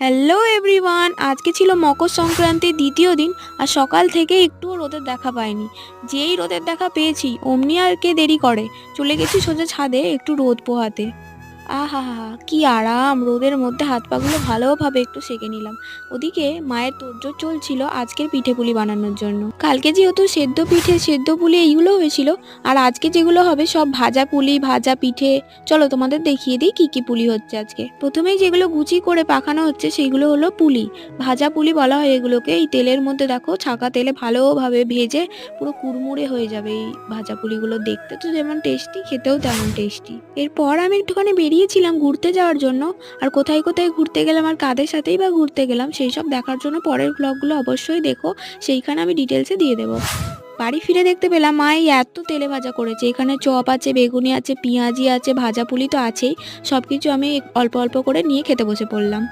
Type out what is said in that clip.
Hello everyone, আজকে ছিল মকর সংক্রান্তির দ্বিতীয় দিন। আর সকাল থেকে একটুও রোদের দেখা পাইনি। যেই রোদের দেখা পেয়েছি অমনি আর কে দেরি করে, চলে গেছি সোজা ছাদে একটু রোদ পোহাতে। আহা হা হা, কি আরাম! রোদের মধ্যে হাত পাগুলো ভালোভাবে একটু সেঁকে নিলাম। ওদিকে মায়ের তোড়জোড় চলছিল আজকের পিঠে পুলি বানানোর জন্য। কালকে যেহেতু সেদ্ধ পিঠে সেদ্ধ পুলি এইগুলো হয়েছিল, আর আজকে যেগুলো হবে সব ভাজা পুলি ভাজা পিঠে। চলো তোমাদের দেখিয়ে দিই কি কি পুলি হচ্ছে আজকে। প্রথমেই যেগুলো গুচি করে পাকানো হচ্ছে সেইগুলো হলো পুলি। ভাজা পুলি বলা হয় এগুলোকে। এই তেলের মধ্যে দেখো, ছাকা তেলে ভালোভাবে ভেজে পুরো কুড়মুড়ে হয়ে যাবে এই ভাজা পুলিগুলো। দেখতে তো যেমন টেস্টি, খেতেও তেমন টেস্টি। এরপর আমি একটুখানি বেরিয়েছিলাম ঘুরতে যাওয়ার জন্য। আর কোথায় কোথায় ঘুরতে গেলাম আর কাদের সাথেই বা ঘুরতে গেলাম সেই সব দেখার জন্য পরের ব্লগগুলো অবশ্যই দেখো, সেইখানে আমি ডিটেলসে দিয়ে দেবো। বাড়ি ফিরে দেখতে পেলাম মা এই এত তেলে ভাজা করেছে। এখানে চপ আছে, বেগুনি আছে, পেঁয়াজি আছে, ভাজা পুলি তো আছেই। সবকিছু আমি অল্প অল্প করে নিয়ে খেতে বসে পড়লাম।